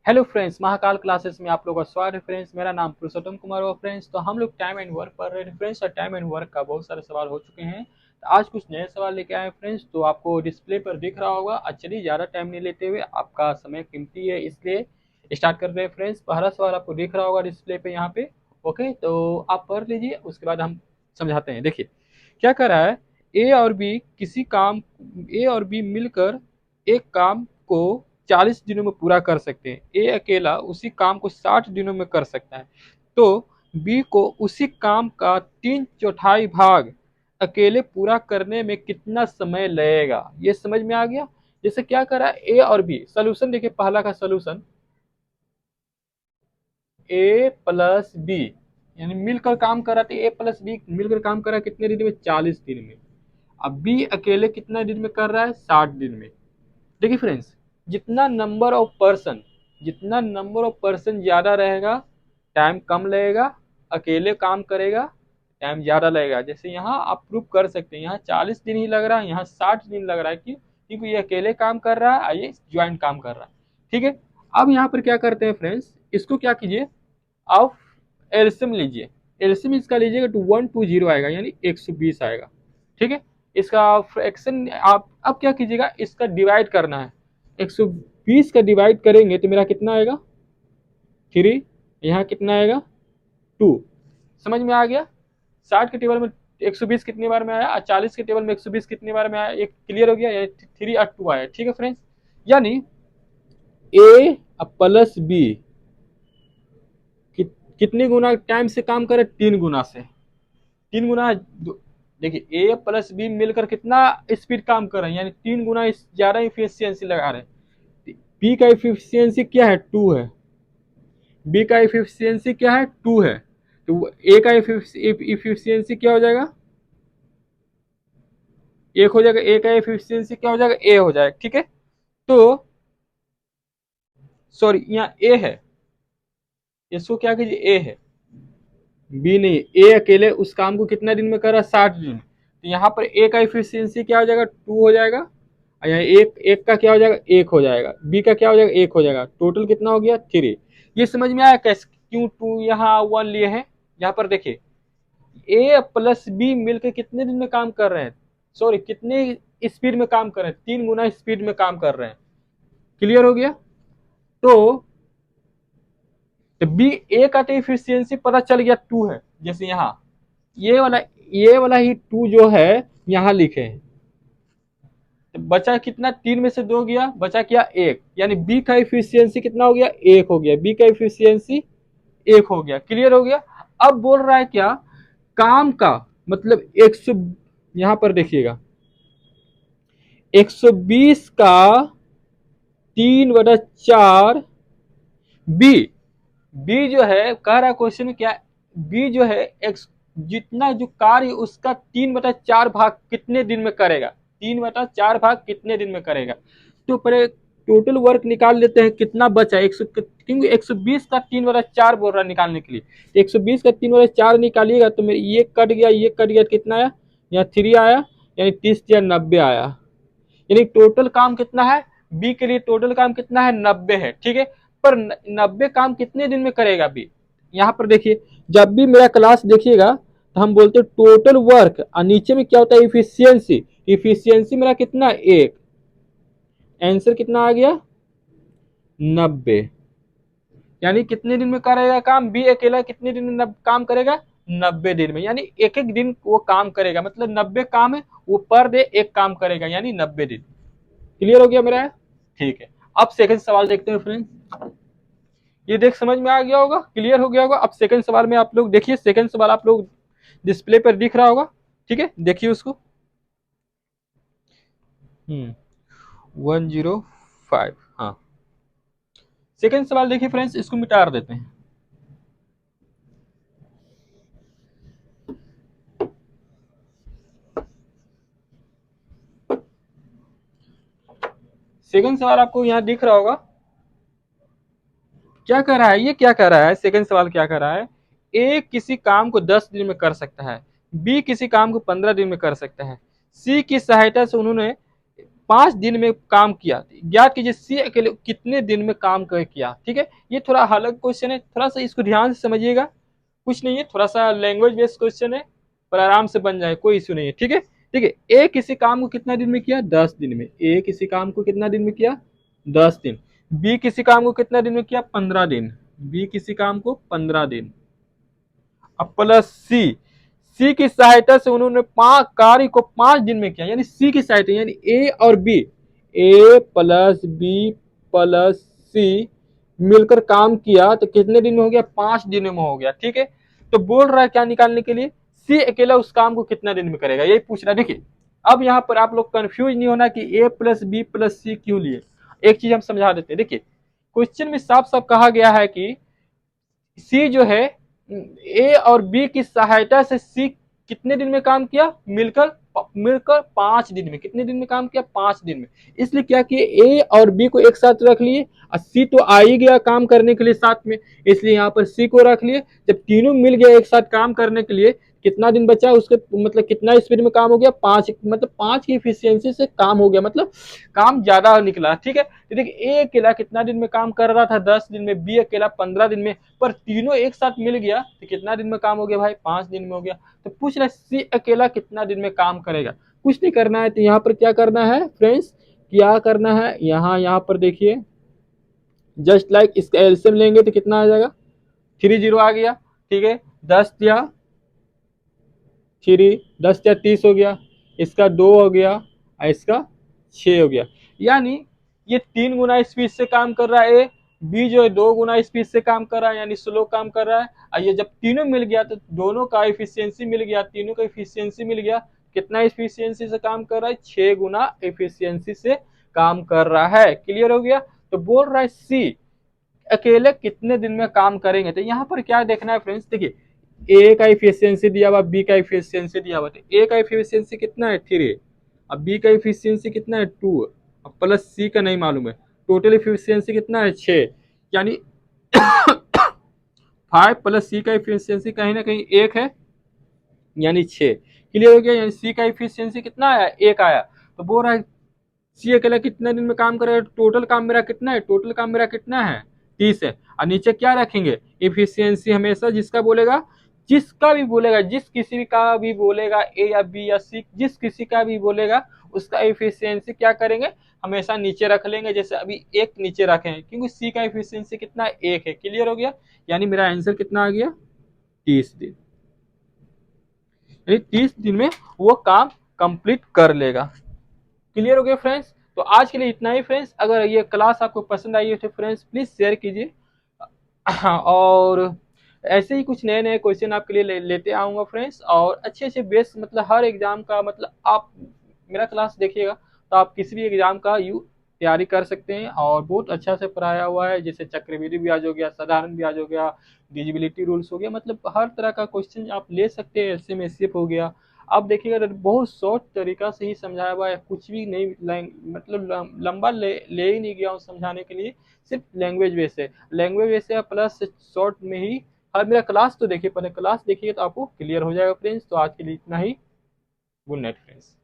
Hello friends, Mahakal classes में आप लोगों का स्वागत है फ्रेंड्स। मेरा नाम पुरुषोत्तम कुमार हो फ्रेंड्स। तो हम लोग टाइम एंड वर्क पढ़ रहे थे फ्रेंड्स, और टाइम एंड वर्क का बहुत सारे सवाल हो चुके हैं। तो आज कुछ नए सवाल लेके आए हैं फ्रेंड्स, तो आपको डिस्प्ले पर दिख रहा होगा। चलिए ज़्यादा टाइम नहीं लेते हुए, आपका समय कीमती है इसलिए स्टार्ट कर रहे हैं फ्रेंड्स। पहला सवाल आपको दिख रहा होगा डिस्प्ले पे यहाँ पे। ओके, तो आप पढ़ लीजिए, उसके बाद हम समझाते हैं। देखिए क्या कर रहा है। ए और बी मिलकर एक काम को 40 दिनों में पूरा कर सकते हैं। ए अकेला उसी काम को 60 दिनों में कर सकता है। तो बी को उसी काम का 3/4 भाग अकेले पूरा करने में कितना समय लगेगा, ये समझ में आ गया। जैसे क्या करा ए और बी, सोल्यूशन देखिए। पहला का सोल्यूशन ए प्लस बी, यानी मिलकर काम करा। तो ए प्लस बी मिलकर काम करा कितने दिन में? 40 दिन में। अब बी अकेले कितना दिन में कर रहा है? 60 दिन में। देखिए फ्रेंड्स, जितना नंबर ऑफ पर्सन ज्यादा रहेगा, टाइम कम लगेगा। अकेले काम करेगा, टाइम ज्यादा लगेगा। जैसे यहाँ आप प्रूव कर सकते हैं, यहाँ 40 दिन ही लग रहा है, यहाँ 60 दिन लग रहा है। क्यों? क्योंकि ये अकेले काम कर रहा है और ये ज्वाइंट काम कर रहा है। ठीक है। अब यहाँ पर क्या करते हैं फ्रेंड्स, इसको क्या कीजिए, आप एलसीएम लीजिए। एलसीएम इसका लीजिएगा तो 120 आएगा, यानी 120 आएगा। ठीक है। इसका फ्रैक्शन आप अब क्या कीजिएगा, इसका डिवाइड करना है। 120 का डिवाइड करेंगे तो मेरा कितना आएगा? 3। यहाँ कितना आएगा? 2। समझ में आ गया। 60 के टेबल में 120 कितनी बार में आया, और 40 के टेबल में 120 कितनी बार में आया, एक क्लियर हो गया। यानी 3 और 2 आया। ठीक है फ्रेंड्स। यानी ए प्लस बी कितने गुना टाइम से काम करे? 3 गुना से। 3 गुना। देखिए ए प्लस बी मिलकर कितना स्पीड काम कर रहे हैं, यानी 3 गुना ज्यादा इफिशियंसी लगा रहे हैं। बी का इफिशियंसी क्या है? 2 है। बी का इफिशियंसी क्या है? 2 है। तो ए का इफिशियंसी क्या हो जाएगा? 1 हो जाएगा। ए का इफिशियंसी क्या हो जाएगा? ए हो जाएगा। ठीक है। तो सॉरी, यहाँ ए है, इसको क्या कीजिए, ए है, बी नहीं। ए अकेले उस काम को कितना दिन में कर रहा है? 60 दिन। तो यहाँ पर ए का इफिशियंसी क्या हो जाएगा? 2 हो जाएगा। और यहाँ एक एक का क्या हो जाएगा? 1 हो जाएगा। बी का क्या हो जाएगा? 1 हो जाएगा। टोटल कितना हो गया? 3। ये समझ में आया कैसे, क्यों 2 यहाँ 1 लिए हैं? यहाँ पर देखिए, ए प्लस बी मिलकर कितने दिन में काम कर रहे हैं, सॉरी कितने स्पीड में काम कर रहे हैं? 3 गुना स्पीड में काम कर रहे हैं। क्लियर हो गया। तो बी ए का तो इफिशियंसी पता चल गया 2 है। जैसे यहाँ ये वाला ही 2 जो है यहाँ लिखे हैं। तो बचा कितना? 3 में से 2 गया, बचा क्या? 1। यानी बी का इफिशियंसी कितना हो गया? 1 हो गया। बी का इफिशियंसी 1 हो गया। क्लियर हो गया। अब बोल रहा है क्या, काम का मतलब 100, यहां पर देखिएगा 120 का 3/4। बी बी जो है कह रहा है क्वेश्चन में क्या, बी जो है एक्स जितना जो कार्य उसका 3/4 भाग कितने दिन में करेगा? 3/4 भाग कितने दिन में करेगा? तो पहले टोटल वर्क निकाल लेते हैं, कितना बचा 100, क्योंकि 120 का 3/4 बोल रहा है निकालने के लिए। 120 का 3/4 निकालिएगा तो मेरे ये कट गया, ये कट गया, कितना आया? यहाँ 3 आया, यानी 30 या 90 आया। यानी टोटल काम कितना है? बी के लिए टोटल काम कितना है? 90 है। ठीक है। पर 90 काम कितने दिन में करेगा बी? यहाँ पर देखिए, जब भी मेरा क्लास देखिएगा तो हम बोलते हैं टोटल वर्क, और नीचे में क्या होता है? इफिशियंसी। इफिशियंसी मेरा कितना? 1। आंसर कितना आ गया? 90। यानी कितने दिन में करेगा काम बी अकेला? कितने दिन में काम करेगा? 90 दिन में। यानी एक एक दिन वो काम करेगा, मतलब 90 काम है, वो पर डे एक काम करेगा, यानी 90 दिन। क्लियर हो गया मेरा? ठीक है। अब सेकंड सवाल देखते हैं फ्रेंड्स। ये देख समझ में आ गया होगा, क्लियर हो गया होगा। अब सेकंड सवाल में आप लोग देखिए, सेकंड सवाल आप लोग डिस्प्ले पर दिख रहा होगा। ठीक है, देखिए उसको। 105। हाँ, सेकंड सवाल देखिए फ्रेंड्स, इसको मिटा देते हैं। सेकंड सवाल आपको यहाँ दिख रहा होगा। क्या कर रहा है ये, क्या कर रहा है? सेकंड सवाल क्या कर रहा है? ए किसी काम को 10 दिन में कर सकता है, बी किसी काम को 15 दिन में कर सकता है। सी की सहायता से उन्होंने 5 दिन में काम किया। ज्ञात कीजिए सी अकेले कितने दिन में काम किया। ठीक है, ये थोड़ा अलग क्वेश्चन है, थोड़ा सा इसको ध्यान से समझिएगा। कुछ नहीं है, थोड़ा सा लैंग्वेज बेस्ड क्वेश्चन है, पर आराम से बन जाए, कोई इशू नहीं है। ठीक है, ठीक है। ए किसी काम को कितना दिन में किया? 10 दिन में। ए किसी काम को कितना दिन में किया? 10 दिन। बी किसी काम को कितना दिन में किया? 15 दिन। बी किसी काम को 15 दिन। अब प्लस सी, सी की सहायता से उन्होंने कार्य को 5 दिन में किया, यानी सी की सहायता, यानी ए और बी, ए प्लस बी प्लस सी मिलकर काम किया तो कितने दिन में हो गया? 5 दिन में हो गया। ठीक है, तो बोल रहा है क्या निकालने के लिए? सी अकेला उस काम को कितना दिन में करेगा, यही पूछ रहा है। देखिए, अब यहाँ पर आप लोग कंफ्यूज नहीं होना कि ए प्लस बी प्लस सी क्यों लिए। एक चीज हम समझा देते हैं। देखिए, क्वेश्चन में साफ साफ कहा गया है कि सी जो है, ए और बी की सहायता से सी कितने दिन में काम किया? मिलकर मिलकर 5 दिन में। कितने दिन में काम किया? 5 दिन में। इसलिए क्या किए? ए और बी को एक साथ रख लिए, और सी तो आ ही गया काम करने के लिए साथ में, इसलिए यहाँ पर सी को रख लिए। जब तीनों मिल गया एक साथ काम करने के लिए, कितना दिन बचा उसके, मतलब कितना स्पीड में काम हो गया? 5, मतलब 5 की इफिशियंसी से काम हो गया, मतलब काम ज्यादा निकला। ठीक है, तो देखिए ए अकेला कितना दिन में काम कर रहा था? 10 दिन में। बी अकेला 15 दिन में, पर तीनों एक साथ मिल गया तो कितना दिन में काम हो गया भाई? 5 दिन में हो गया। तो पूछ रहा है सी अकेला कितना दिन में काम करेगा। कुछ नहीं करना है, तो यहाँ पर क्या करना है फ्रेंड्स, क्या करना है, यहाँ पर देखिए, जस्ट लाइक इसका एलसीएम लेंगे तो कितना आ जाएगा? 30 आ गया। ठीक है, 10 या 3, 10 या 30 हो गया, इसका 2 हो गया और इसका 6 हो गया। यानी ये 3 गुना स्पीड से काम कर रहा है, बी जो है 2 गुना स्पीड से काम कर रहा है, यानी स्लो काम कर रहा है। और ये जब तीनों मिल गया तो दोनों का इफिशियंसी मिल गया, तीनों का इफिशियंसी मिल गया, कितना इफिशियंसी से काम कर रहा है? 6 गुना इफिशियंसी से काम कर रहा है। क्लियर हो गया? तो बोल रहा है सी अकेले कितने दिन में काम करेंगे। तो यहाँ पर क्या देखना है फ्रेंड्स, देखिए ए का इफिशियंसी दिया हुआ, बी का इफिशियंसी दिया हुआ, तो ए का इफिशियंसी कितना है? 3, अब बी का इफिशियंसी कितना है? 2, अब प्लस सी का नहीं मालूम है। टोटल इफिशियंसी कितना है? 6, यानी 5 प्लस सी का इफिशियंसी कहीं ना कहीं 1 है, यानी 6। क्लियर हो गया? यानी सी का इफिशियंसी कितना आया? 1 आया। तो बोल रहा है सी अकेला कितना दिन में काम करेगा? टोटल काम मेरा कितना है? टोटल काम मेरा कितना है? 30 है। और नीचे क्या रखेंगे? इफिशियंसी हमेशा जिसका बोलेगा, जिसका भी बोलेगा, जिस किसी का भी बोलेगा, ए या बी या सी, जिस किसी का भी बोलेगा उसका इफिशियंसी क्या करेंगे? हमेशा नीचे रख लेंगे। जैसे अभी 1 नीचे रखे हैं, क्योंकि सी का इफिशियंसी कितना है? 1 है। क्लियर हो गया? यानी मेरा आंसर कितना आ गया? 30 दिन। यानी 30 दिन में वो काम कंप्लीट कर लेगा। क्लियर हो गया फ्रेंड्स? तो आज के लिए इतना ही फ्रेंड्स। अगर ये क्लास आपको पसंद आई है तो फ्रेंड्स प्लीज शेयर कीजिए, और ऐसे ही कुछ नए नए क्वेश्चन आपके लिए लेते आऊँगा फ्रेंड्स, और अच्छे अच्छे बेस, मतलब हर एग्जाम का, मतलब आप मेरा क्लास देखिएगा तो आप किसी भी एग्जाम का तैयारी कर सकते हैं। और बहुत अच्छा से पढ़ाया हुआ है, जैसे चक्रवृद्धि ब्याज हो गया, साधारण ब्याज हो गया, डिजिबिलिटी रूल्स हो गया, मतलब हर तरह का क्वेश्चन आप ले सकते हैं। एस एम एस हो गया, आप देखिएगा तो बहुत शॉर्ट तरीका से ही समझाया हुआ है, कुछ भी नहीं, मतलब लंबा ले ही नहीं गया हूँ समझाने के लिए, सिर्फ लैंग्वेज बेस है, लैंग्वेज बेस है प्लस शॉर्ट में ही। हर मेरा क्लास तो देखिए, पहले क्लास देखिए तो आपको क्लियर हो जाएगा फ्रेंड्स। तो आज के लिए इतना ही। Good night friends.